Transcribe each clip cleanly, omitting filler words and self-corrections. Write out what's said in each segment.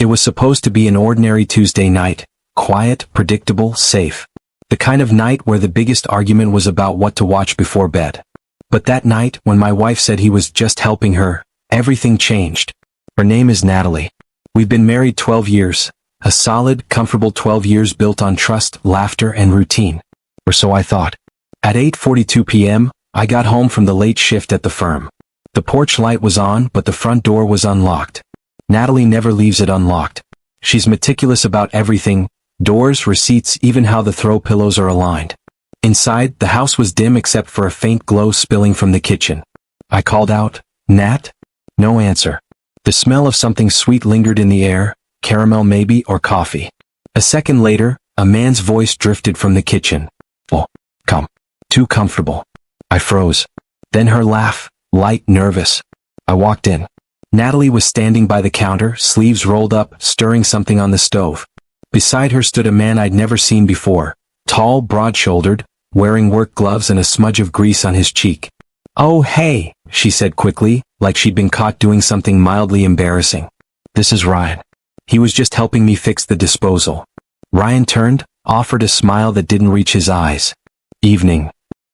It was supposed to be an ordinary Tuesday night, quiet, predictable, safe. The kind of night where the biggest argument was about what to watch before bed. But that night, when my wife said he was just helping her, everything changed. Her name is Natalie. We've been married 12 years. A solid, comfortable 12 years built on trust, laughter, and routine. Or so I thought. At 8:42 p.m., I got home from the late shift at the firm. The porch light was on, but the front door was unlocked. Natalie never leaves it unlocked. She's meticulous about everything, doors, receipts, even how the throw pillows are aligned. Inside, the house was dim except for a faint glow spilling from the kitchen. I called out, "Nat?" No answer. The smell of something sweet lingered in the air, caramel maybe, or coffee. A second later, a man's voice drifted from the kitchen. "Oh, come. Too comfortable." I froze. Then her laugh, light, nervous. I walked in. Natalie was standing by the counter, sleeves rolled up, stirring something on the stove. Beside her stood a man I'd never seen before, tall, broad-shouldered, wearing work gloves and a smudge of grease on his cheek. "Oh, hey," she said quickly, like she'd been caught doing something mildly embarrassing. "This is Ryan. He was just helping me fix the disposal." Ryan turned, offered a smile that didn't reach his eyes. "Evening."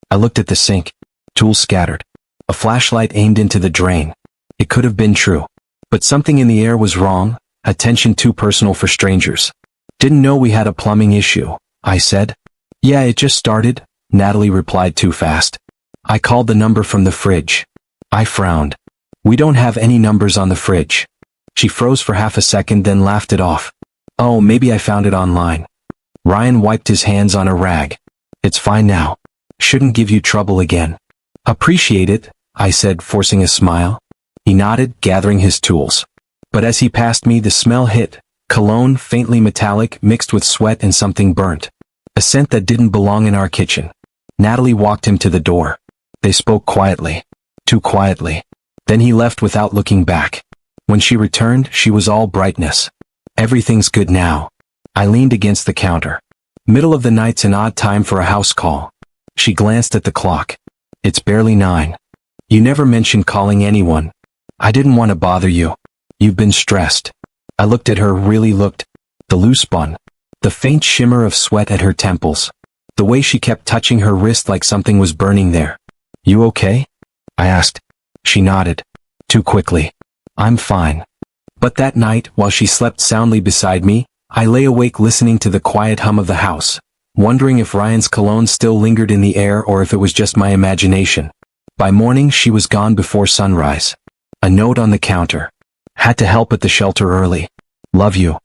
I looked at the sink. Tools scattered. A flashlight aimed into the drain. It could have been true. But something in the air was wrong, attention too personal for strangers. "Didn't know we had a plumbing issue," I said. "Yeah, it just started," Natalie replied too fast. I called the number from the fridge. I frowned. "We don't have any numbers on the fridge." She froze for half a second, then laughed it off. "Oh, maybe I found it online." Ryan wiped his hands on a rag. "It's fine now. Shouldn't give you trouble again." "Appreciate it," I said, forcing a smile. He nodded, gathering his tools. But as he passed me, the smell hit. Cologne, faintly metallic, mixed with sweat and something burnt. A scent that didn't belong in our kitchen. Natalie walked him to the door. They spoke quietly. Too quietly. Then he left without looking back. When she returned, she was all brightness. "Everything's good now." I leaned against the counter. Middle of the night's an odd time for a house call. She glanced at the clock. "It's barely 9. You never mentioned calling anyone." "I didn't want to bother you. You've been stressed." I looked at her, really looked. The loose bun. The faint shimmer of sweat at her temples. The way she kept touching her wrist like something was burning there. "You okay?" I asked. She nodded. Too quickly. "I'm fine." But that night, while she slept soundly beside me, I lay awake listening to the quiet hum of the house, wondering if Ryan's cologne still lingered in the air or if it was just my imagination. By morning, she was gone before sunrise. A note on the counter. "Had to help at the shelter early. Love you."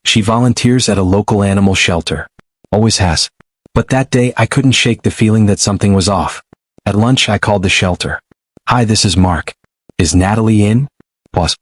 She volunteers at a local animal shelter. Always has. But that day I couldn't shake the feeling that something was off. At lunch I called the shelter. "Hi, this is Mark. Is Natalie in?" Pause.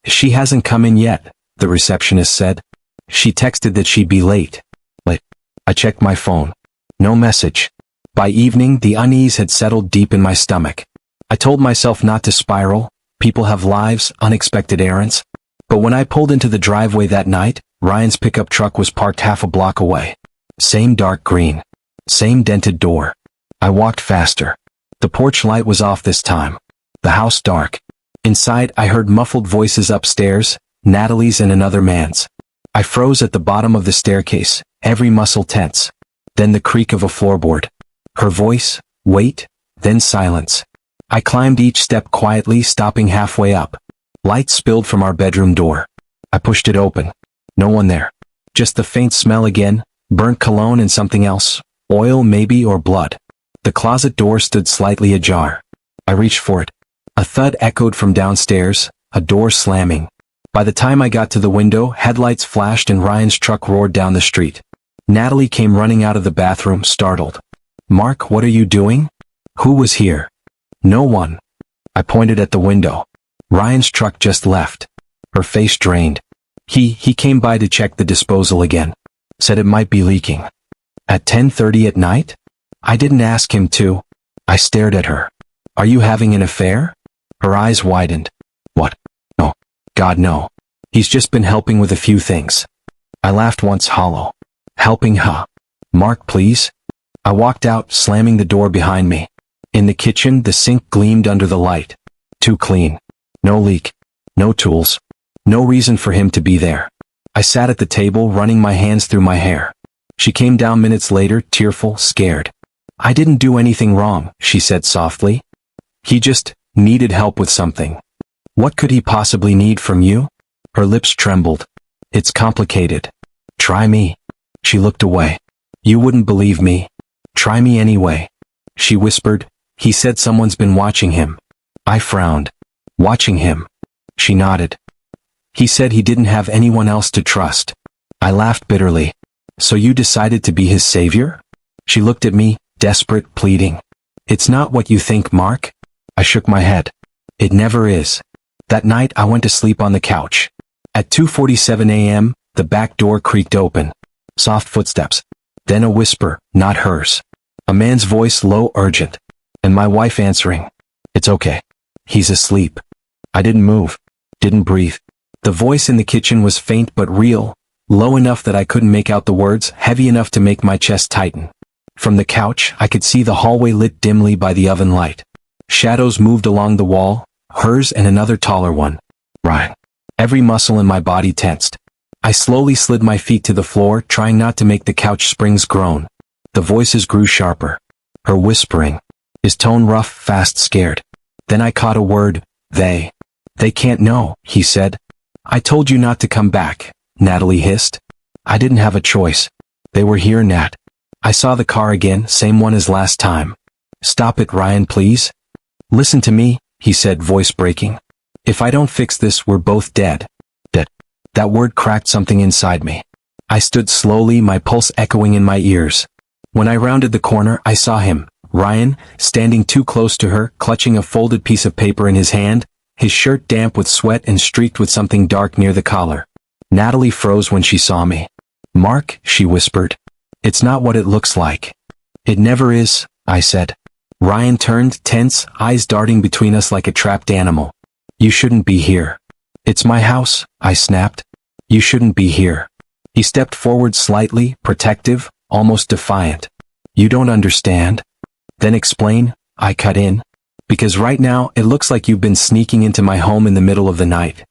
She hasn't come in yet," the receptionist said. "She texted that she'd be late." Late. I checked my phone. No message. By evening, the unease had settled deep in my stomach. I told myself not to spiral. People have lives, unexpected errands. But when I pulled into the driveway that night, Ryan's pickup truck was parked half a block away. Same dark green. Same dented door. I walked faster. The porch light was off this time. The house dark. Inside, I heard muffled voices upstairs, Natalie's and another man's. I froze at the bottom of the staircase, every muscle tense. Then the creak of a floorboard. Her voice, wait, then silence. I climbed each step quietly, stopping halfway up. Light spilled from our bedroom door. I pushed it open. No one there. Just the faint smell again, burnt cologne and something else, oil maybe or blood. The closet door stood slightly ajar. I reached for it. A thud echoed from downstairs, a door slamming. By the time I got to the window, headlights flashed and Ryan's truck roared down the street. Natalie came running out of the bathroom, startled. "Mark, what are you doing?" "Who was here?" "No one." I pointed at the window. Ryan's truck just left. Her face drained. He came by to check the disposal again. Said it might be leaking. At 10:30 at night? I didn't ask him to. I stared at her. "Are you having an affair?" Her eyes widened. "What? No. God, no. He's just been helping with a few things." I laughed once hollow. "Helping, huh? Mark, please." I walked out, slamming the door behind me. In the kitchen, the sink gleamed under the light. Too clean. No leak. No tools. No reason for him to be there. I sat at the table running my hands through my hair. She came down minutes later, tearful, scared. I didn't do anything wrong, she said softly. He just needed help with something. What could he possibly need from you? Her lips trembled. It's complicated. Try me. She looked away. You wouldn't believe me. Try me anyway. She whispered. He said someone's been watching him. I frowned. Watching him. She nodded. He said he didn't have anyone else to trust. I laughed bitterly. So you decided to be his savior? She looked at me, desperate, pleading. It's not what you think, Mark. I shook my head. It never is. That night I went to sleep on the couch. At 2:47 a.m., the back door creaked open. Soft footsteps. Then a whisper, not hers. A man's voice, low, urgent. And my wife answering. It's okay. He's asleep. I didn't move. Didn't breathe. The voice in the kitchen was faint but real, low enough that I couldn't make out the words, heavy enough to make my chest tighten. From the couch, I could see the hallway lit dimly by the oven light. Shadows moved along the wall, hers and another taller one. Ryan. Every muscle in my body tensed. I slowly slid my feet to the floor, trying not to make the couch springs groan. The voices grew sharper. Her whispering. His tone rough, fast, scared. Then I caught a word, they. They can't know, he said. I told you not to come back, Natalie hissed. I didn't have a choice. They were here, Nat. I saw the car again, same one as last time. Stop it, Ryan, please. Listen to me, he said, voice breaking. If I don't fix this, we're both dead. Dead. That word cracked something inside me. I stood slowly, my pulse echoing in my ears. When I rounded the corner, I saw him, Ryan, standing too close to her, clutching a folded piece of paper in his hand, his shirt damp with sweat and streaked with something dark near the collar. Natalie froze when she saw me. Mark, she whispered. It's not what it looks like. It never is, I said. Ryan turned, tense, eyes darting between us like a trapped animal. You shouldn't be here. It's my house, I snapped. You shouldn't be here. He stepped forward slightly, protective, almost defiant. You don't understand. Then explain, I cut in. Because right now, it looks like you've been sneaking into my home in the middle of the night.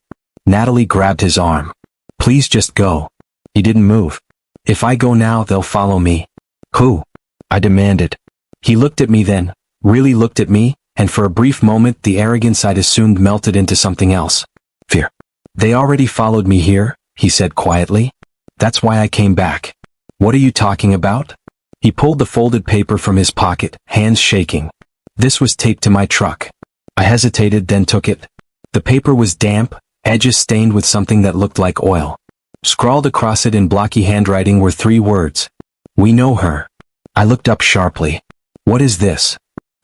Natalie grabbed his arm. Please just go. He didn't move. If I go now, they'll follow me. Who? I demanded. He looked at me then, really looked at me, and for a brief moment the arrogance I'd assumed melted into something else. Fear. They already followed me here, he said quietly. That's why I came back. What are you talking about? He pulled the folded paper from his pocket, hands shaking. This was taped to my truck. I hesitated, then took it. The paper was damp, edges stained with something that looked like oil. Scrawled across it in blocky handwriting were 3 words. We know her. I looked up sharply. What is this?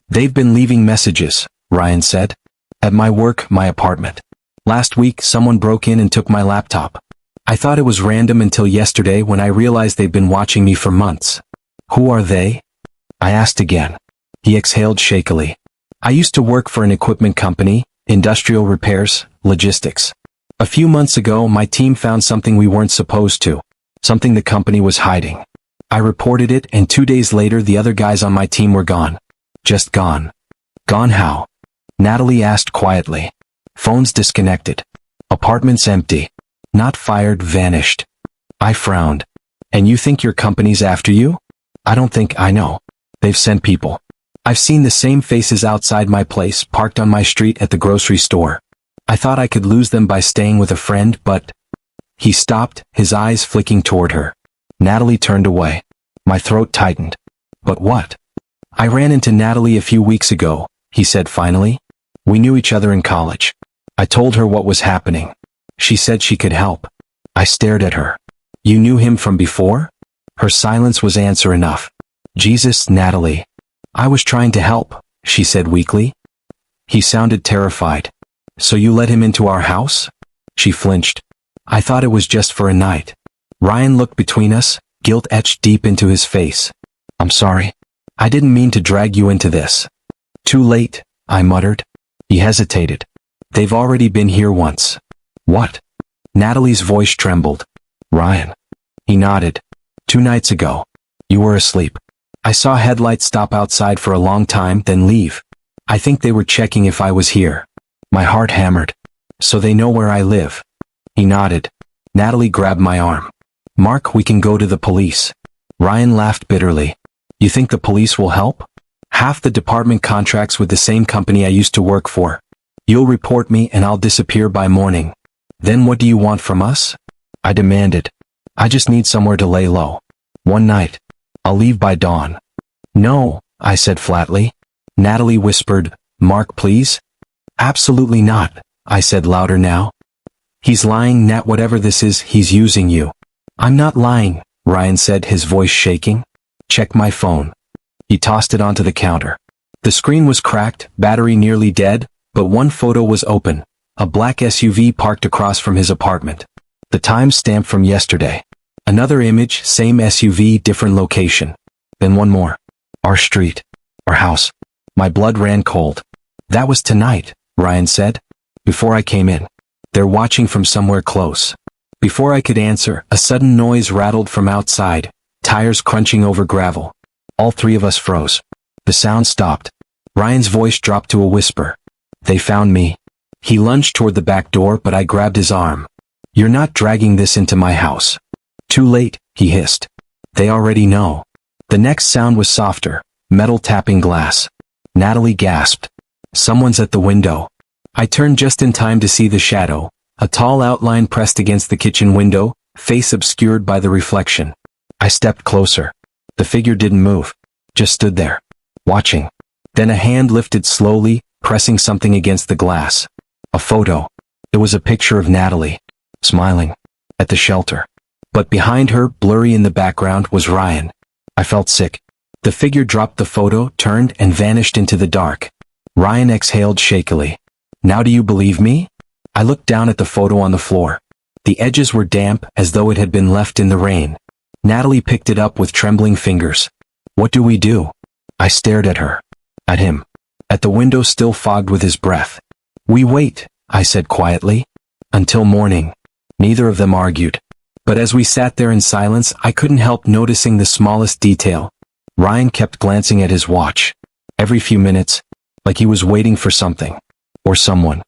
They've been leaving messages, Ryan said. At my work, my apartment. Last week, someone broke in and took my laptop. I thought it was random until yesterday when I realized they've been watching me for months. Who are they? I asked again. He exhaled shakily. I used to work for an equipment company, industrial repairs, logistics. A few months ago, my team found something we weren't supposed to. Something the company was hiding. I reported it, and 2 days later the other guys on my team were gone. Just gone. Gone how? Natalie asked quietly. Phones disconnected. Apartments empty. Not fired, vanished. I frowned. And you think your company's after you? I don't think I know. They've sent people. I've seen the same faces outside my place, parked on my street, at the grocery store. I thought I could lose them by staying with a friend, but... He stopped, his eyes flicking toward her. Natalie turned away. My throat tightened. But what? I ran into Natalie a few weeks ago, he said finally. We knew each other in college. I told her what was happening. She said she could help. I stared at her. You knew him from before? Her silence was answer enough. Jesus, Natalie. I was trying to help, she said weakly. He sounded terrified. So you let him into our house? She flinched. I thought it was just for a night. Ryan looked between us, guilt etched deep into his face. I'm sorry. I didn't mean to drag you into this. Too late, I muttered. He hesitated. They've already been here once. What? Natalie's voice trembled. Ryan. He nodded. 2 nights ago. You were asleep. I saw headlights stop outside for a long time, then leave. I think they were checking if I was here. My heart hammered. So they know where I live. He nodded. Natalie grabbed my arm. Mark, we can go to the police. Ryan laughed bitterly. You think the police will help? Half the department contracts with the same company I used to work for. You'll report me and I'll disappear by morning. Then what do you want from us? I demanded. I just need somewhere to lay low. One night. I'll leave by dawn. No, I said flatly. Natalie whispered, Mark, please? Absolutely not, I said louder now. He's lying, Nat, whatever this is, he's using you. I'm not lying, Ryan said, his voice shaking. Check my phone. He tossed it onto the counter. The screen was cracked, battery nearly dead, but one photo was open. A black SUV parked across from his apartment. The timestamp from yesterday. Another image, same SUV, different location. Then one more. Our street. Our house. My blood ran cold. That was tonight, Ryan said. Before I came in. They're watching from somewhere close. Before I could answer, a sudden noise rattled from outside, tires crunching over gravel. All three of us froze. The sound stopped. Ryan's voice dropped to a whisper. They found me. He lunged toward the back door, but I grabbed his arm. You're not dragging this into my house. Too late, he hissed. They already know. The next sound was softer, metal tapping glass. Natalie gasped. Someone's at the window. I turned just in time to see the shadow, a tall outline pressed against the kitchen window, face obscured by the reflection. I stepped closer. The figure didn't move, just stood there, watching. Then a hand lifted slowly, pressing something against the glass. A photo. It was a picture of Natalie, smiling, at the shelter. But behind her, blurry in the background, was Ryan. I felt sick. The figure dropped the photo, turned, and vanished into the dark. Ryan exhaled shakily. Now do you believe me? I looked down at the photo on the floor. The edges were damp, as though it had been left in the rain. Natalie picked it up with trembling fingers. What do we do? I stared at her. At him. At the window still fogged with his breath. We wait, I said quietly. Until morning. Neither of them argued. But as we sat there in silence, I couldn't help noticing the smallest detail. Ryan kept glancing at his watch. Every few minutes. Like he was waiting for something. Or someone.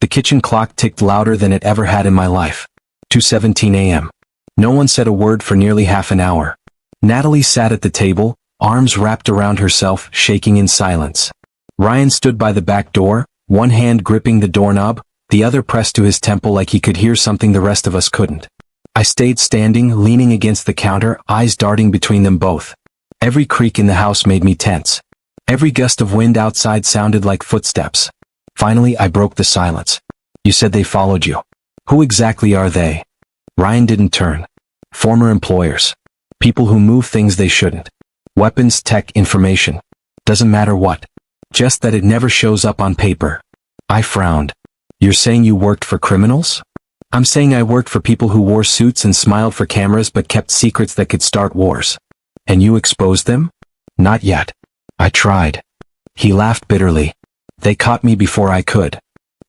The kitchen clock ticked louder than it ever had in my life. 2:17 a.m. No one said a word for nearly half an hour. Natalie sat at the table, arms wrapped around herself, shaking in silence. Ryan stood by the back door, one hand gripping the doorknob, the other pressed to his temple like he could hear something the rest of us couldn't. I stayed standing, leaning against the counter, eyes darting between them both. Every creak in the house made me tense. Every gust of wind outside sounded like footsteps. Finally, I broke the silence. You said they followed you. Who exactly are they? Ryan didn't turn. Former employers. People who move things they shouldn't. Weapons, tech, information. Doesn't matter what. Just that it never shows up on paper. I frowned. You're saying you worked for criminals? I'm saying I worked for people who wore suits and smiled for cameras but kept secrets that could start wars. And you exposed them? Not yet. I tried. He laughed bitterly. They caught me before I could.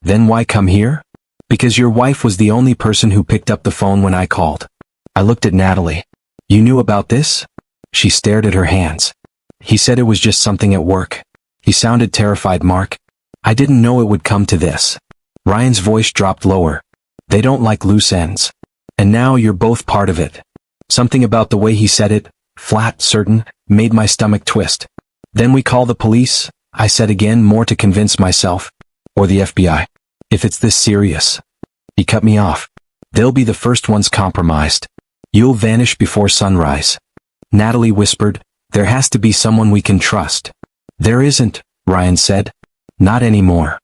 Then why come here? Because your wife was the only person who picked up the phone when I called. I looked at Natalie. You knew about this? She stared at her hands. He said it was just something at work. He sounded terrified, Mark. I didn't know it would come to this. Ryan's voice dropped lower. They don't like loose ends. And now you're both part of it. Something about the way he said it, flat, certain, made my stomach twist. Then we call the police, I said again, more to convince myself. Or the FBI. If it's this serious. He cut me off. They'll be the first ones compromised. You'll vanish before sunrise. Natalie whispered, there has to be someone we can trust. There isn't, Ryan said. Not anymore.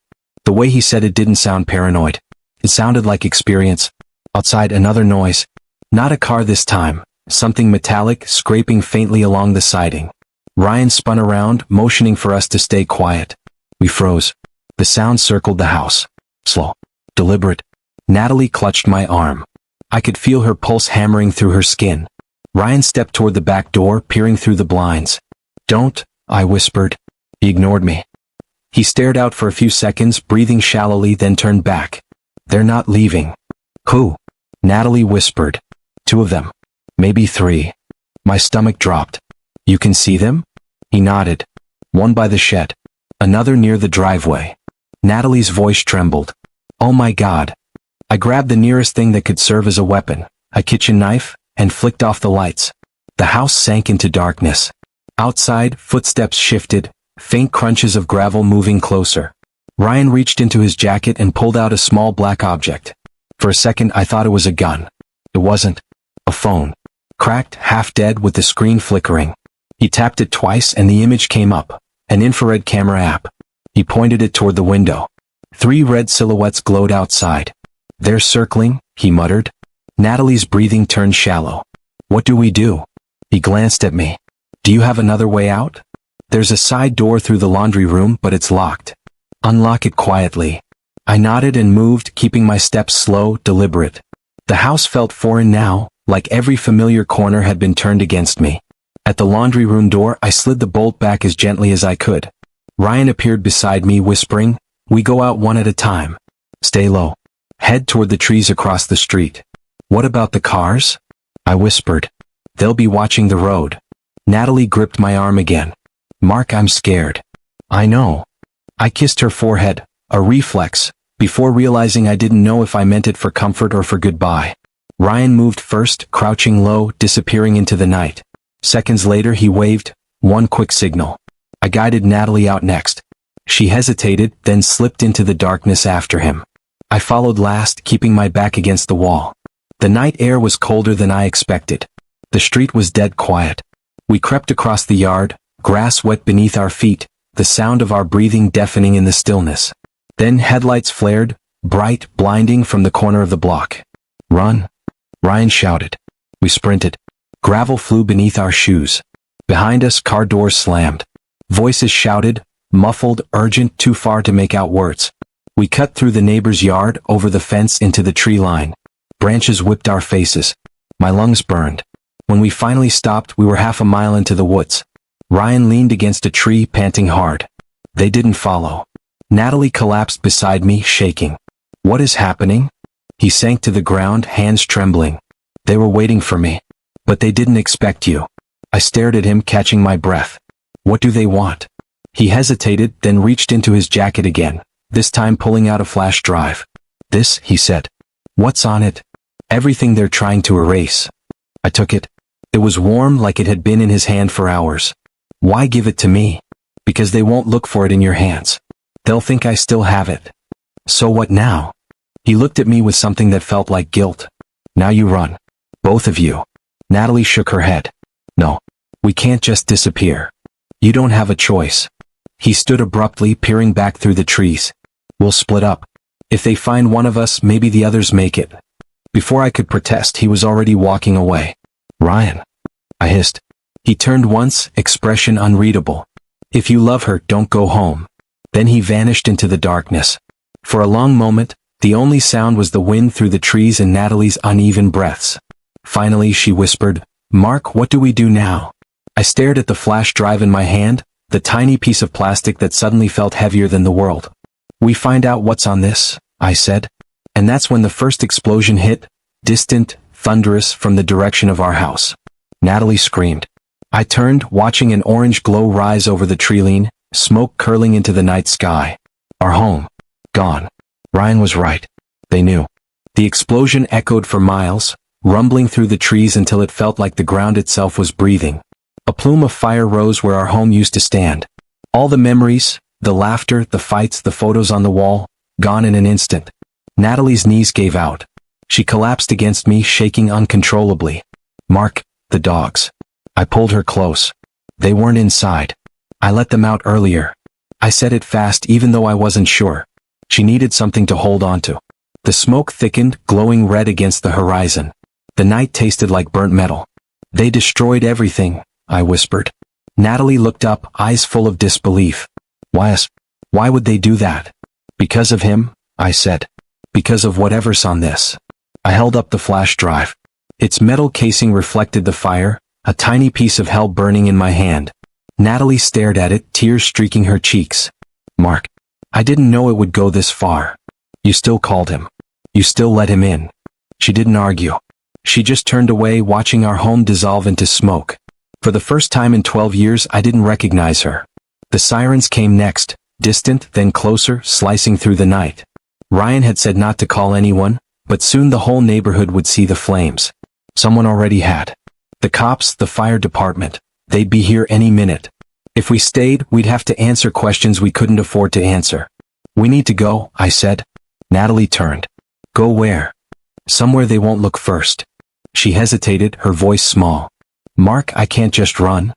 The way he said it didn't sound paranoid. It sounded like experience. Outside, another noise. Not a car this time. Something metallic, scraping faintly along the siding. Ryan spun around, motioning for us to stay quiet. We froze. The sound circled the house. Slow. Deliberate. Natalie clutched my arm. I could feel her pulse hammering through her skin. Ryan stepped toward the back door, peering through the blinds. Don't, I whispered. He ignored me. He stared out for a few seconds, breathing shallowly, then turned back. They're not leaving. Who? Natalie whispered. 2 of them. Maybe 3. My stomach dropped. You can see them? He nodded. One by the shed. Another near the driveway. Natalie's voice trembled. Oh my God. I grabbed the nearest thing that could serve as a weapon, a kitchen knife, and flicked off the lights. The house sank into darkness. Outside, footsteps shifted, faint crunches of gravel moving closer. Ryan reached into his jacket and pulled out a small black object. For a second I thought it was a gun. It wasn't. A phone. Cracked, half dead with the screen flickering. He tapped it twice and the image came up. An infrared camera app. He pointed it toward the window. 3 red silhouettes glowed outside. "They're circling," he muttered. Natalie's breathing turned shallow. "What do we do?" He glanced at me. "Do you have another way out?" "There's a side door through the laundry room, but it's locked." "Unlock it quietly." I nodded and moved, keeping my steps slow, deliberate. The house felt foreign now, like every familiar corner had been turned against me. At the laundry room door, I slid the bolt back as gently as I could. Ryan appeared beside me, whispering, "We go out one at a time. Stay low. Head toward the trees across the street." "What about the cars?" I whispered. "They'll be watching the road." Natalie gripped my arm again. "Mark, I'm scared." "I know." I kissed her forehead, a reflex, before realizing I didn't know if I meant it for comfort or for goodbye. Ryan moved first, crouching low, disappearing into the night. Seconds later he waved, one quick signal. I guided Natalie out next. She hesitated, then slipped into the darkness after him. I followed last, keeping my back against the wall. The night air was colder than I expected. The street was dead quiet. We crept across the yard, grass wet beneath our feet, the sound of our breathing deafening in the stillness. Then headlights flared, bright, blinding from the corner of the block. "Run!" Ryan shouted. We sprinted. Gravel flew beneath our shoes. Behind us, car doors slammed. Voices shouted, muffled, urgent, too far to make out words. We cut through the neighbor's yard, over the fence into the tree line. Branches whipped our faces. My lungs burned. When we finally stopped, we were half a mile into the woods. Ryan leaned against a tree, panting hard. They didn't follow. Natalie collapsed beside me, shaking. "What is happening?" He sank to the ground, hands trembling. "They were waiting for me. But they didn't expect you." I stared at him, catching my breath. "What do they want?" He hesitated, then reached into his jacket again, this time pulling out a flash drive. "This," he said. "What's on it?" "Everything they're trying to erase." I took it. It was warm, like it had been in his hand for hours. "Why give it to me?" "Because they won't look for it in your hands. They'll think I still have it." "So what now?" He looked at me with something that felt like guilt. "Now you run. Both of you." Natalie shook her head. "No. We can't just disappear. You don't have a choice." He stood abruptly, peering back through the trees. "We'll split up. If they find one of us, maybe the others make it." Before I could protest, he was already walking away. "Ryan," I hissed. He turned once, expression unreadable. "If you love her, don't go home." Then he vanished into the darkness. For a long moment, the only sound was the wind through the trees and Natalie's uneven breaths. Finally, she whispered, "Mark, what do we do now?" I stared at the flash drive in my hand, the tiny piece of plastic that suddenly felt heavier than the world. "We find out what's on this," I said. And that's when the first explosion hit, distant, thunderous, from the direction of our house. Natalie screamed. I turned, watching an orange glow rise over the treeline, smoke curling into the night sky. Our home. Gone. Ryan was right. They knew. The explosion echoed for miles, rumbling through the trees until it felt like the ground itself was breathing. A plume of fire rose where our home used to stand. All the memories, the laughter, the fights, the photos on the wall, gone in an instant. Natalie's knees gave out. She collapsed against me, shaking uncontrollably. "Mark, the dogs." I pulled her close. "They weren't inside. I let them out earlier." I said it fast, even though I wasn't sure. She needed something to hold on to. The smoke thickened, glowing red against the horizon. The night tasted like burnt metal. "They destroyed everything," I whispered. Natalie looked up, eyes full of disbelief. Why would they do that?" "Because of him," I said. "Because of whatever's on this." I held up the flash drive. Its metal casing reflected the fire, a tiny piece of hell burning in my hand. Natalie stared at it, tears streaking her cheeks. "Mark, I didn't know it would go this far. You still called him. You still let him in." She didn't argue. She just turned away, watching our home dissolve into smoke. For the first time in 12 years, I didn't recognize her. The sirens came next, distant, then closer, slicing through the night. Ryan had said not to call anyone, but soon the whole neighborhood would see the flames. Someone already had. The cops, the fire department, they'd be here any minute. If we stayed, we'd have to answer questions we couldn't afford to answer. We need to go, I said. Natalie turned. Go where? Somewhere they won't look first. She hesitated, her voice small. Mark, I can't just run.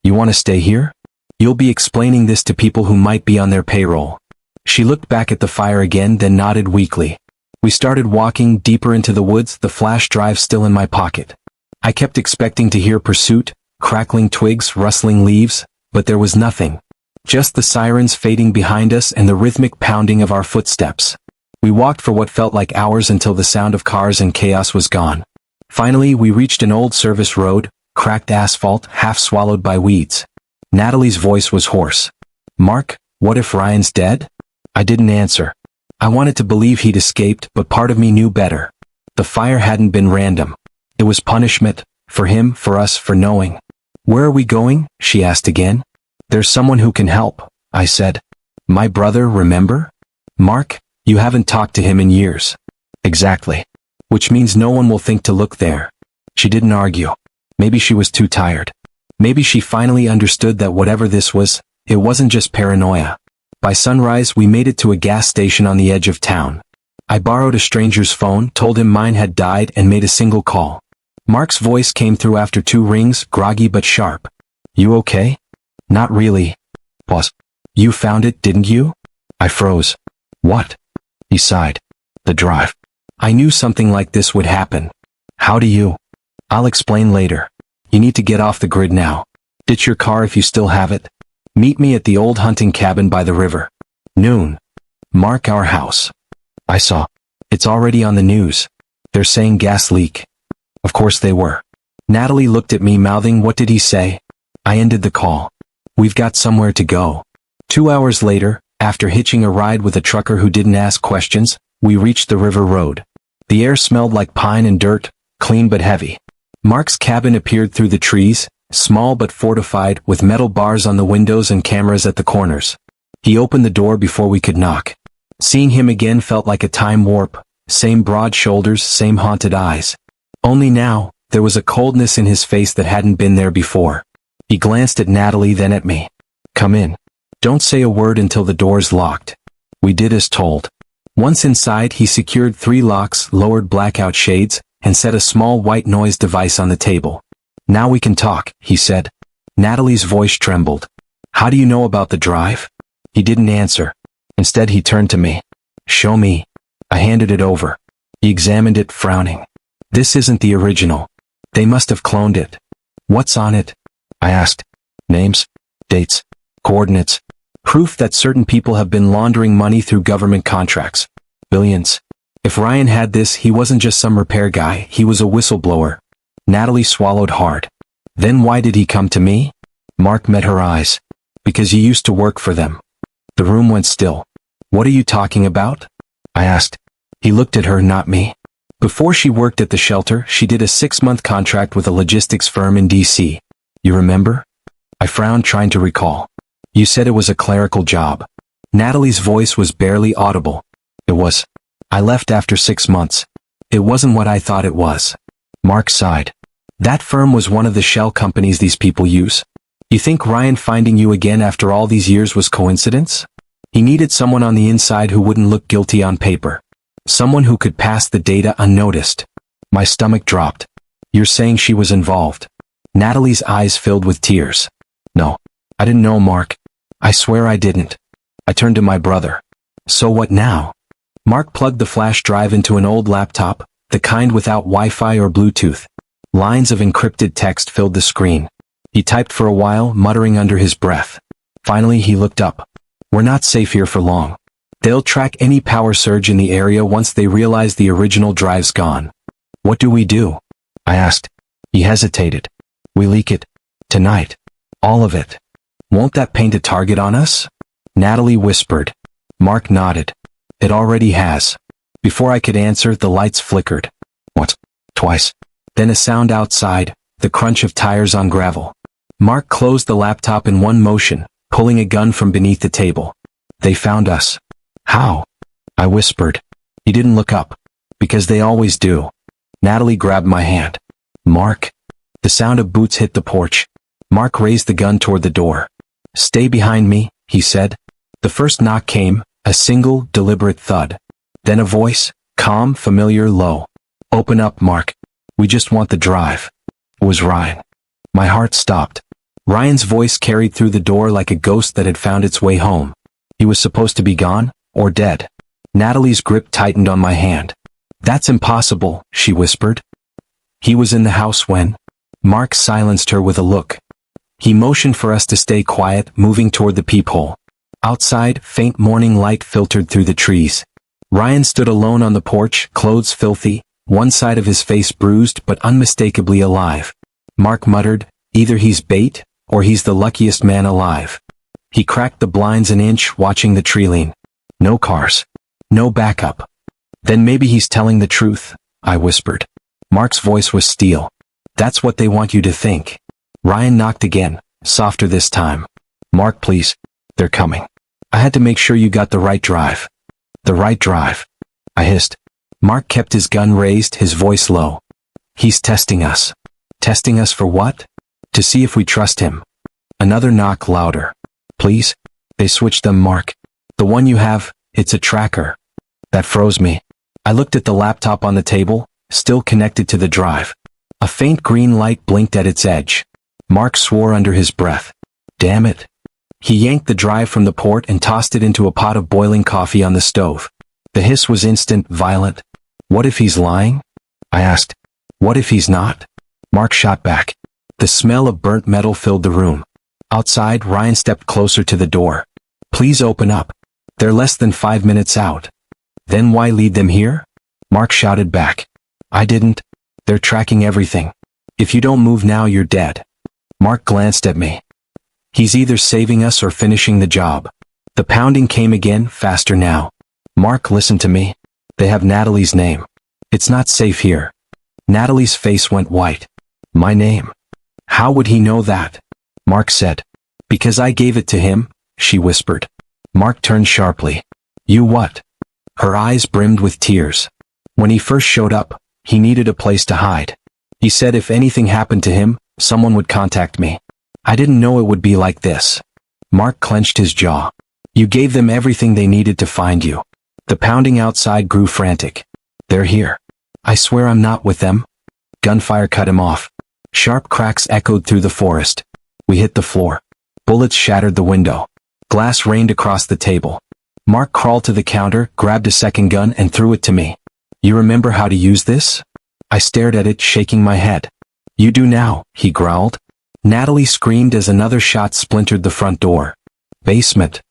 You want to stay here? You'll be explaining this to people who might be on their payroll. She looked back at the fire again, then nodded weakly. We started walking deeper into the woods, the flash drive still in my pocket. I kept expecting to hear pursuit, crackling twigs, rustling leaves, but there was nothing. Just the sirens fading behind us and the rhythmic pounding of our footsteps. We walked for what felt like hours until the sound of cars and chaos was gone. Finally, we reached an old service road, cracked asphalt, half swallowed by weeds. Natalie's voice was hoarse. Mark, what if Ryan's dead? I didn't answer. I wanted to believe he'd escaped, but part of me knew better. The fire hadn't been random. It was punishment, for him, for us, for knowing. Where are we going? She asked again. There's someone who can help, I said. My brother, remember? Mark, you haven't talked to him in years. Exactly. Which means no one will think to look there. She didn't argue. Maybe she was too tired. Maybe she finally understood that whatever this was, it wasn't just paranoia. By sunrise, we made it to a gas station on the edge of town. I borrowed a stranger's phone, told him mine had died, and made a single call. Mark's voice came through after 2 rings, groggy but sharp. You okay? Not really. Pause. You found it, didn't you? I froze. What? He sighed. The drive. I knew something like this would happen. How do you? I'll explain later. You need to get off the grid now. Ditch your car if you still have it. Meet me at the old hunting cabin by the river. Noon. Mark our house. I saw. It's already on the news. They're saying gas leak. Of course they were. Natalie looked at me mouthing, what did he say? I ended the call. We've got somewhere to go. 2 hours later, after hitching a ride with a trucker who didn't ask questions, we reached the river road. The air smelled like pine and dirt, clean but heavy. Mark's cabin appeared through the trees, small but fortified, with metal bars on the windows and cameras at the corners. He opened the door before we could knock. Seeing him again felt like a time warp, same broad shoulders, same haunted eyes. Only now, there was a coldness in his face that hadn't been there before. He glanced at Natalie, then at me. Come in. Don't say a word until the door's locked. We did as told. Once inside, he secured 3 locks, lowered blackout shades, and set a small white noise device on the table. Now we can talk, he said. Natalie's voice trembled. How do you know about the drive? He didn't answer. Instead, he turned to me. Show me. I handed it over. He examined it, frowning. This isn't the original. They must have cloned it. What's on it? I asked. Names, dates, coordinates. Proof that certain people have been laundering money through government contracts. Billions. If Ryan had this, he wasn't just some repair guy, he was a whistleblower. Natalie swallowed hard. Then why did he come to me? Mark met her eyes. Because you used to work for them. The room went still. What are you talking about? I asked. He looked at her, not me. Before she worked at the shelter, she did a 6-month contract with a logistics firm in D.C. You remember? I frowned, trying to recall. You said it was a clerical job. Natalie's voice was barely audible. It was. I left after 6 months. It wasn't what I thought it was. Mark sighed. That firm was one of the shell companies these people use. You think Ryan finding you again after all these years was coincidence? He needed someone on the inside who wouldn't look guilty on paper. Someone who could pass the data unnoticed. My stomach dropped. You're saying she was involved? Natalie's eyes filled with tears. No. I didn't know, Mark. I swear I didn't. I turned to my brother. So what now? Mark plugged the flash drive into an old laptop, the kind without Wi-Fi or Bluetooth. Lines of encrypted text filled the screen. He typed for a while, muttering under his breath. Finally, he looked up. We're not safe here for long. They'll track any power surge in the area once they realize the original drive's gone. What do we do? I asked. He hesitated. We leak it. Tonight. All of it. Won't that paint a target on us? Natalie whispered. Mark nodded. It already has. Before I could answer, the lights flickered. Once. Twice. Then a sound outside, the crunch of tires on gravel. Mark closed the laptop in one motion, pulling a gun from beneath the table. They found us. How? I whispered. He didn't look up. Because they always do. Natalie grabbed my hand. Mark. The sound of boots hit the porch. Mark raised the gun toward the door. Stay behind me, he said. The first knock came, a single, deliberate thud. Then a voice, calm, familiar, low. Open up, Mark. We just want the drive. It was Ryan. My heart stopped. Ryan's voice carried through the door like a ghost that had found its way home. He was supposed to be gone, or dead. Natalie's grip tightened on my hand. That's impossible, she whispered. He was in the house when... Mark silenced her with a look. He motioned for us to stay quiet, moving toward the peephole. Outside, faint morning light filtered through the trees. Ryan stood alone on the porch, clothes filthy, one side of his face bruised but unmistakably alive. Mark muttered, either he's bait, or he's the luckiest man alive. He cracked the blinds an inch, watching the tree lean. No cars. No backup. Then maybe he's telling the truth, I whispered. Mark's voice was steel. That's what they want you to think. Ryan knocked again, softer this time. Mark, please. They're coming. I had to make sure you got the right drive. The right drive. I hissed. Mark kept his gun raised, his voice low. He's testing us. Testing us for what? To see if we trust him. Another knock, louder. Please? They switched them, Mark. The one you have, it's a tracker. That froze me. I looked at the laptop on the table, still connected to the drive. A faint green light blinked at its edge. Mark swore under his breath. Damn it. He yanked the drive from the port and tossed it into a pot of boiling coffee on the stove. The hiss was instant, violent. What if he's lying? I asked. What if he's not? Mark shot back. The smell of burnt metal filled the room. Outside, Ryan stepped closer to the door. Please open up. They're less than 5 minutes out. Then why lead them here? Mark shouted back. I didn't. They're tracking everything. If you don't move now, you're dead. Mark glanced at me. He's either saving us or finishing the job. The pounding came again, faster now. Mark, listen to me. They have Natalie's name. It's not safe here. Natalie's face went white. My name. How would he know that? Mark said. Because I gave it to him, she whispered. Mark turned sharply. You what? Her eyes brimmed with tears. When he first showed up, he needed a place to hide. He said if anything happened to him, someone would contact me. I didn't know it would be like this. Mark clenched his jaw. You gave them everything they needed to find you. The pounding outside grew frantic. They're here. I swear I'm not with them. Gunfire cut him off. Sharp cracks echoed through the forest. We hit the floor. Bullets shattered the window. Glass rained across the table. Mark crawled to the counter, grabbed a second gun and threw it to me. You remember how to use this? I stared at it, shaking my head. You do now, he growled. Natalie screamed as another shot splintered the front door. Basement.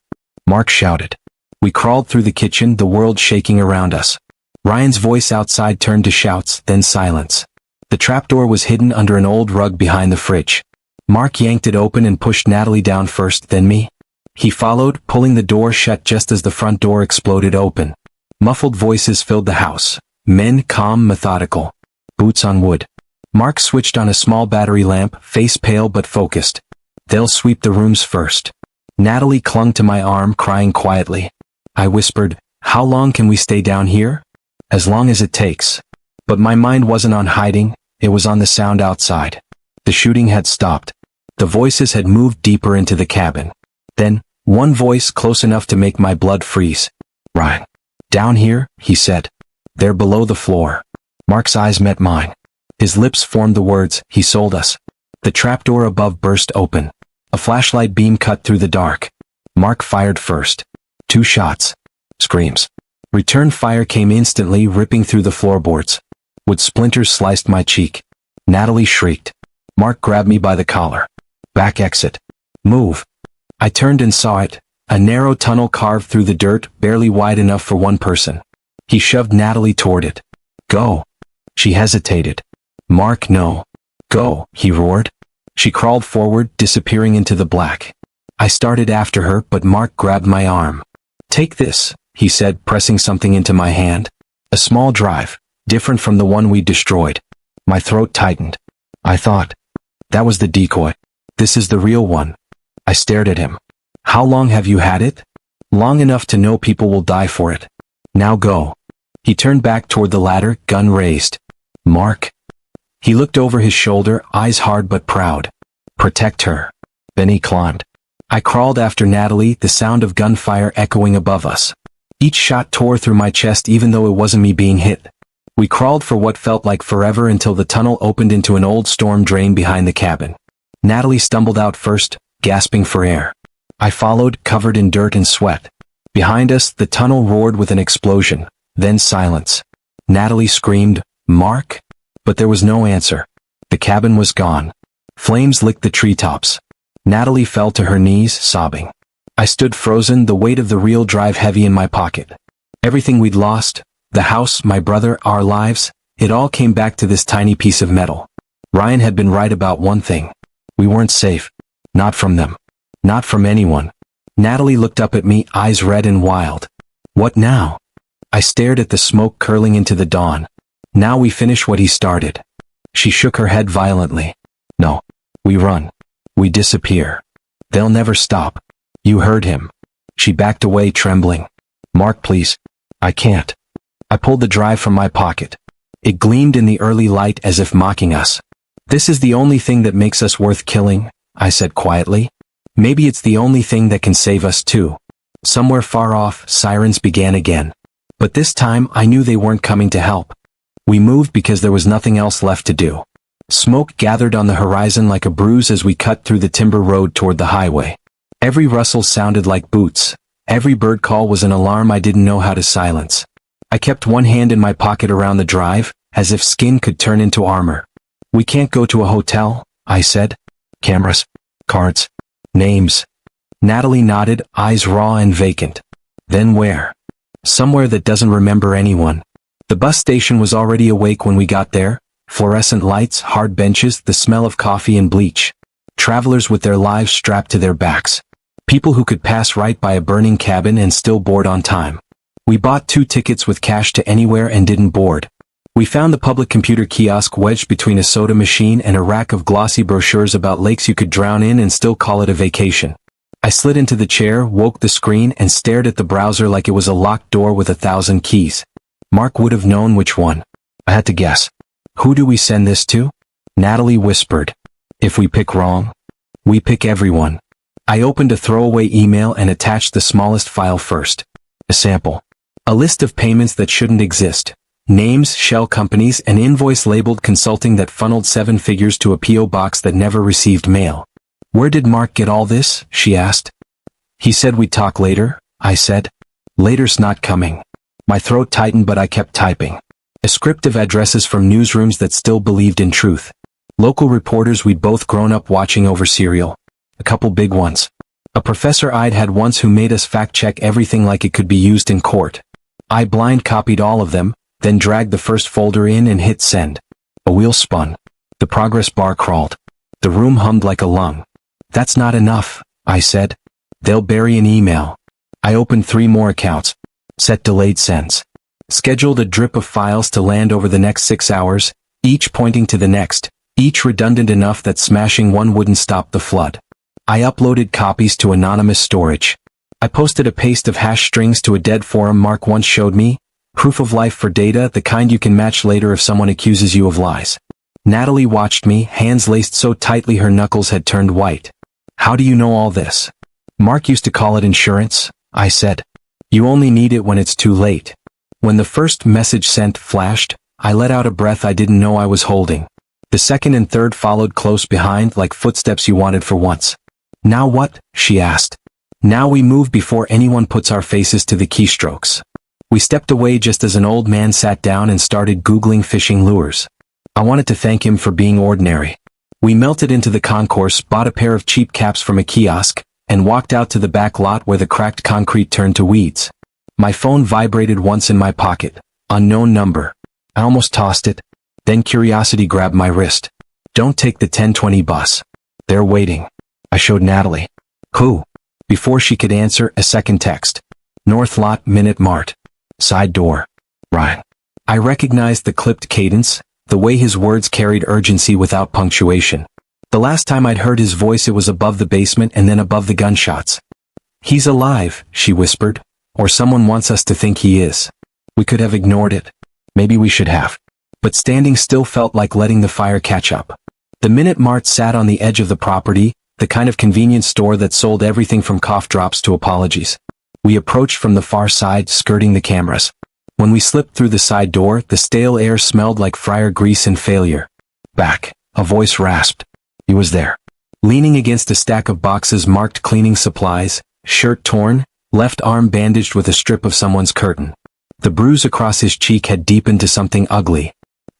Mark shouted. We crawled through the kitchen, the world shaking around us. Ryan's voice outside turned to shouts, then silence. The trapdoor was hidden under an old rug behind the fridge. Mark yanked it open and pushed Natalie down first, then me. He followed, pulling the door shut just as the front door exploded open. Muffled voices filled the house. Men, calm, methodical. Boots on wood. Mark switched on a small battery lamp, face pale but focused. They'll sweep the rooms first. Natalie clung to my arm, crying quietly. I whispered, how long can we stay down here? As long as it takes. But my mind wasn't on hiding, it was on the sound outside. The shooting had stopped. The voices had moved deeper into the cabin. Then, one voice close enough to make my blood freeze. Ryan. Down here, he said. They're below the floor. Mark's eyes met mine. His lips formed the words, he sold us. The trapdoor above burst open. A flashlight beam cut through the dark. Mark fired first. 2 shots. Screams. Return fire came instantly, ripping through the floorboards. Wood splinters sliced my cheek. Natalie shrieked. Mark grabbed me by the collar. Back exit. Move. I turned and saw it. A narrow tunnel carved through the dirt, barely wide enough for one person. He shoved Natalie toward it. Go. She hesitated. Mark, no. Go, he roared. She crawled forward, disappearing into the black. I started after her, but Mark grabbed my arm. Take this, he said, pressing something into my hand. A small drive, different from the one we destroyed. My throat tightened. I thought. That was the decoy. This is the real one. I stared at him. How long have you had it? Long enough to know people will die for it. Now go. He turned back toward the ladder, gun raised. Mark? He looked over his shoulder, eyes hard but proud. Protect her. Then he climbed. I crawled after Natalie, the sound of gunfire echoing above us. Each shot tore through my chest even though it wasn't me being hit. We crawled for what felt like forever until the tunnel opened into an old storm drain behind the cabin. Natalie stumbled out first, gasping for air. I followed, covered in dirt and sweat. Behind us, the tunnel roared with an explosion, then silence. Natalie screamed, "Mark?" But there was no answer. The cabin was gone. Flames licked the treetops. Natalie fell to her knees, sobbing. I stood frozen, the weight of the real drive heavy in my pocket. Everything we'd lost, the house, my brother, our lives, it all came back to this tiny piece of metal. Ryan had been right about one thing. We weren't safe. Not from them. Not from anyone. Natalie looked up at me, eyes red and wild. What now? I stared at the smoke curling into the dawn. Now we finish what he started. She shook her head violently. No. We run. We disappear. They'll never stop. You heard him. She backed away, trembling. Mark, please. I can't. I pulled the drive from my pocket. It gleamed in the early light as if mocking us. This is the only thing that makes us worth killing, I said quietly. Maybe it's the only thing that can save us too. Somewhere far off, sirens began again. But this time I knew they weren't coming to help. We moved because there was nothing else left to do. Smoke gathered on the horizon like a bruise as we cut through the timber road toward the highway. Every rustle sounded like boots. Every bird call was an alarm I didn't know how to silence. I kept one hand in my pocket around the drive, as if skin could turn into armor. We can't go to a hotel, I said. Cameras. Cards. Names. Natalie nodded, eyes raw and vacant. Then where? Somewhere that doesn't remember anyone. The bus station was already awake when we got there. Fluorescent lights, hard benches, the smell of coffee and bleach. Travelers with their lives strapped to their backs. People who could pass right by a burning cabin and still board on time. We bought 2 tickets with cash to anywhere and didn't board. We found the public computer kiosk wedged between a soda machine and a rack of glossy brochures about lakes you could drown in and still call it a vacation. I slid into the chair, woke the screen, and stared at the browser like it was a locked door with 1,000 keys. Mark would have known which one. I had to guess. Who do we send this to? Natalie whispered. If we pick wrong, we pick everyone. I opened a throwaway email and attached the smallest file first. A sample. A list of payments that shouldn't exist. Names, shell companies, an invoice labeled consulting that funneled 7 figures to a P.O. box that never received mail. Where did Mark get all this? She asked. He said we'd talk later, I said. Later's not coming. My throat tightened but I kept typing. A script of addresses from newsrooms that still believed in truth. Local reporters we'd both grown up watching over cereal. A couple big ones. A professor I'd had once who made us fact-check everything like it could be used in court. I blind copied all of them, then dragged the first folder in and hit send. A wheel spun. The progress bar crawled. The room hummed like a lung. That's not enough, I said. They'll bury an email. I opened 3 more accounts. Set delayed sends. Scheduled a drip of files to land over the next 6 hours, each pointing to the next, each redundant enough that smashing one wouldn't stop the flood. I uploaded copies to anonymous storage. I posted a paste of hash strings to a dead forum Mark once showed me. Proof of life for data, the kind you can match later if someone accuses you of lies. Natalie watched me, hands laced so tightly her knuckles had turned white. How do you know all this? Mark used to call it insurance, I said. You only need it when it's too late. When the first message sent flashed, I let out a breath I didn't know I was holding. The second and third followed close behind like footsteps you wanted for once. Now what? She asked. Now we move before anyone puts our faces to the keystrokes. We stepped away just as an old man sat down and started Googling fishing lures. I wanted to thank him for being ordinary. We melted into the concourse, bought a pair of cheap caps from a kiosk, and walked out to the back lot where the cracked concrete turned to weeds. My phone vibrated once in my pocket. Unknown number. I almost tossed it. Then curiosity grabbed my wrist. Don't take the 10:20 bus. They're waiting. I showed Natalie. Who? Before she could answer, a second text. North Lot, Minute Mart. Side door. Ryan. I recognized the clipped cadence, the way his words carried urgency without punctuation. The last time I'd heard his voice it was above the basement and then above the gunshots. He's alive, she whispered. Or someone wants us to think he is. We could have ignored it. Maybe we should have. But standing still felt like letting the fire catch up. The minute Mart sat on the edge of the property, the kind of convenience store that sold everything from cough drops to apologies. We approached from the far side, skirting the cameras. When we slipped through the side door, the stale air smelled like fryer grease and failure. Back, a voice rasped. He was there. Leaning against a stack of boxes marked cleaning supplies, shirt torn, left arm bandaged with a strip of someone's curtain. The bruise across his cheek had deepened to something ugly.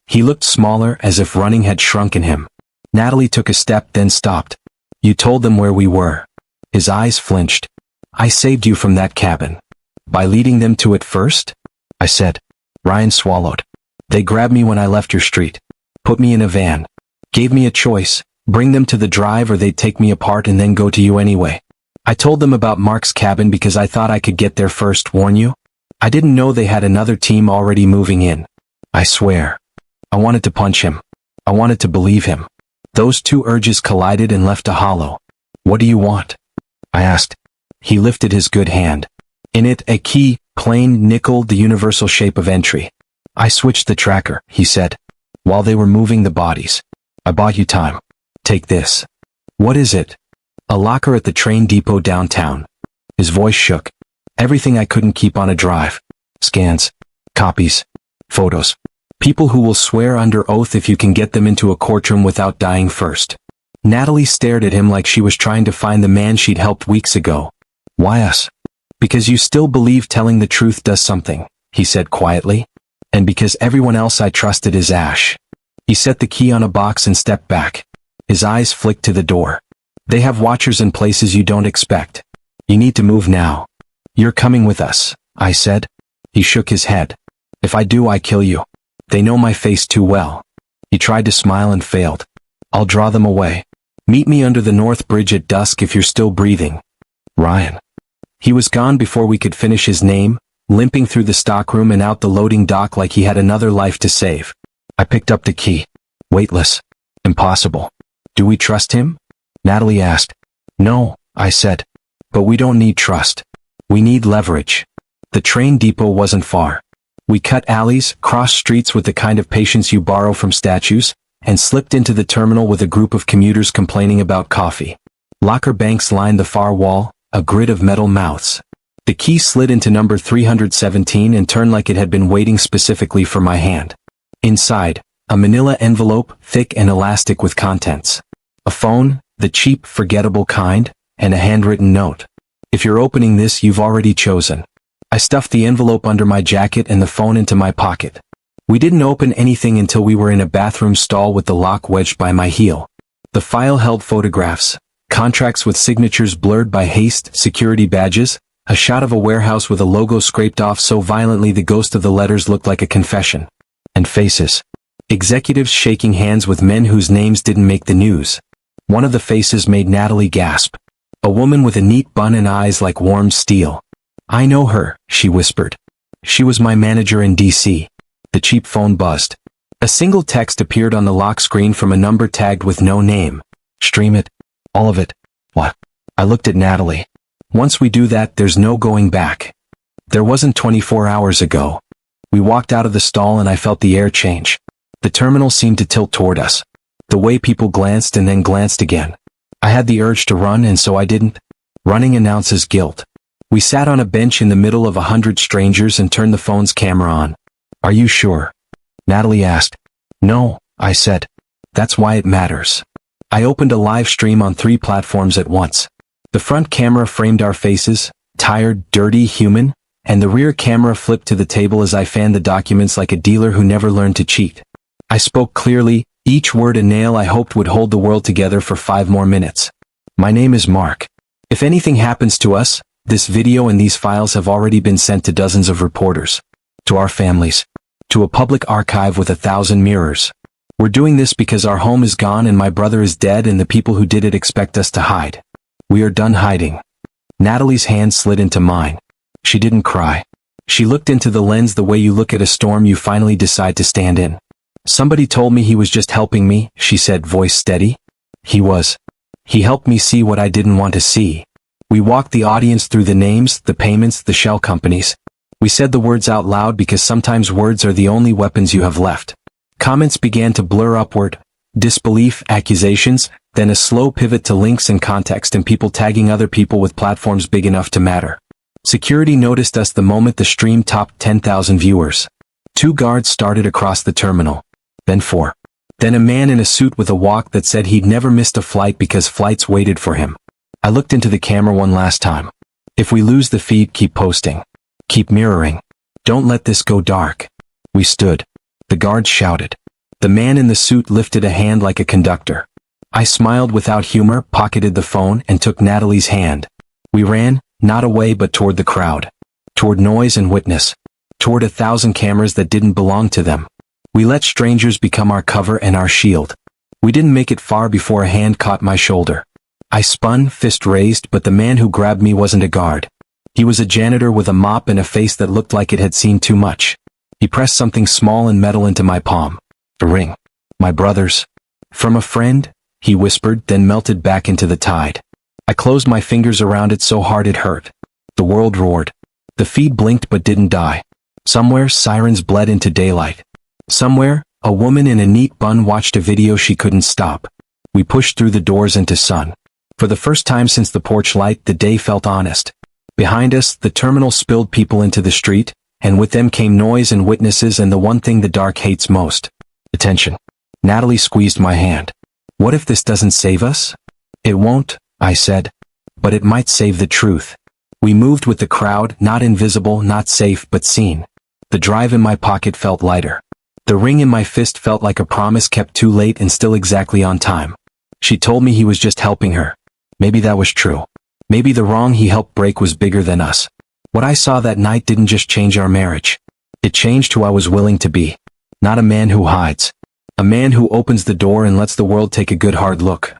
He looked smaller, as if running had shrunken him. Natalie took a step, then stopped. You told them where we were. His eyes flinched. I saved you from that cabin. By leading them to it first? I said. Ryan swallowed. They grabbed me when I left your street. Put me in a van. Gave me a choice. Bring them to the drive or they'd take me apart and then go to you anyway. I told them about Mark's cabin because I thought I could get there first, warn you? I didn't know they had another team already moving in. I swear. I wanted to punch him. I wanted to believe him. Those two urges collided and left a hollow. What do you want? I asked. He lifted his good hand. In it, a key, plain nickel, the universal shape of entry. I switched the tracker, he said. While they were moving the bodies. I bought you time. Take this. What is it? A locker at the train depot downtown. His voice shook. Everything I couldn't keep on a drive. Scans. Copies. Photos. People who will swear under oath if you can get them into a courtroom without dying first. Natalie stared at him like she was trying to find the man she'd helped weeks ago. Why us? Because you still believe telling the truth does something, he said quietly. And because everyone else I trusted is ash. He set the key on a box and stepped back. His eyes flicked to the door. They have watchers in places you don't expect. You need to move now. You're coming with us, I said. He shook his head. If I do, I kill you. They know my face too well. He tried to smile and failed. I'll draw them away. Meet me under the North Bridge at dusk if you're still breathing. Ryan. He was gone before we could finish his name, limping through the stockroom and out the loading dock like he had another life to save. I picked up the key. Weightless. Impossible. Do we trust him? Natalie asked. No, I said. But we don't need trust. We need leverage. The train depot wasn't far. We cut alleys, crossed streets with the kind of patience you borrow from statues, and slipped into the terminal with a group of commuters complaining about coffee. Locker banks lined the far wall, a grid of metal mouths. The key slid into number 317 and turned like it had been waiting specifically for my hand. Inside, a manila envelope, thick and elastic with contents. A phone, the cheap, forgettable kind, and a handwritten note. If you're opening this, you've already chosen. I stuffed the envelope under my jacket and the phone into my pocket. We didn't open anything until we were in a bathroom stall with the lock wedged by my heel. The file held photographs, contracts with signatures blurred by haste, security badges, a shot of a warehouse with a logo scraped off so violently the ghost of the letters looked like a confession. And faces. Executives shaking hands with men whose names didn't make the news. One of the faces made Natalie gasp. A woman with a neat bun and eyes like warmed steel. I know her, she whispered. She was my manager in D.C. The cheap phone buzzed. A single text appeared on the lock screen from a number tagged with no name. Stream it. All of it. What? I looked at Natalie. Once we do that, there's no going back. There wasn't 24 hours ago. We walked out of the stall and I felt the air change. The terminal seemed to tilt toward us. The way people glanced and then glanced again. I had the urge to run and so I didn't. Running announces guilt. We sat on a bench in the middle of 100 strangers and turned the phone's camera on. Are you sure? Natalie asked. No, I said. That's why it matters. I opened a live stream on 3 platforms at once. The front camera framed our faces, tired, dirty, human, and the rear camera flipped to the table as I fanned the documents like a dealer who never learned to cheat. I spoke clearly, each word a nail I hoped would hold the world together for 5 more minutes. My name is Mark. If anything happens to us, this video and these files have already been sent to dozens of reporters. To our families. To a public archive with 1,000 mirrors. We're doing this because our home is gone and my brother is dead and the people who did it expect us to hide. We are done hiding. Natalie's hand slid into mine. She didn't cry. She looked into the lens the way you look at a storm you finally decide to stand in. Somebody told me he was just helping me, she said, voice steady. He was. He helped me see what I didn't want to see. We walked the audience through the names, the payments, the shell companies. We said the words out loud because sometimes words are the only weapons you have left. Comments began to blur upward. Disbelief, accusations, then a slow pivot to links and context and people tagging other people with platforms big enough to matter. Security noticed us the moment the stream topped 10,000 viewers. 2 guards started across the terminal. Then 4. Then a man in a suit with a walk that said he'd never missed a flight because flights waited for him. I looked into the camera one last time. If we lose the feed, keep posting. Keep mirroring. Don't let this go dark. We stood. The guards shouted. The man in the suit lifted a hand like a conductor. I smiled without humor, pocketed the phone, and took Natalie's hand. We ran, not away but toward the crowd. Toward noise and witness. Toward 1,000 cameras that didn't belong to them. We let strangers become our cover and our shield. We didn't make it far before a hand caught my shoulder. I spun, fist raised, but the man who grabbed me wasn't a guard. He was a janitor with a mop and a face that looked like it had seen too much. He pressed something small and metal into my palm. A ring. My brother's. From a friend, he whispered, then melted back into the tide. I closed my fingers around it so hard it hurt. The world roared. The feed blinked but didn't die. Somewhere, sirens bled into daylight. Somewhere, a woman in a neat bun watched a video she couldn't stop. We pushed through the doors into sun. For the first time since the porch light, the day felt honest. Behind us, the terminal spilled people into the street, and with them came noise and witnesses and the one thing the dark hates most. Attention. Natalie squeezed my hand. What if this doesn't save us? It won't, I said. But it might save the truth. We moved with the crowd, not invisible, not safe, but seen. The drive in my pocket felt lighter. The ring in my fist felt like a promise kept too late and still exactly on time. She told me he was just helping her. Maybe that was true. Maybe the wrong he helped break was bigger than us. What I saw that night didn't just change our marriage. It changed who I was willing to be. Not a man who hides. A man who opens the door and lets the world take a good hard look.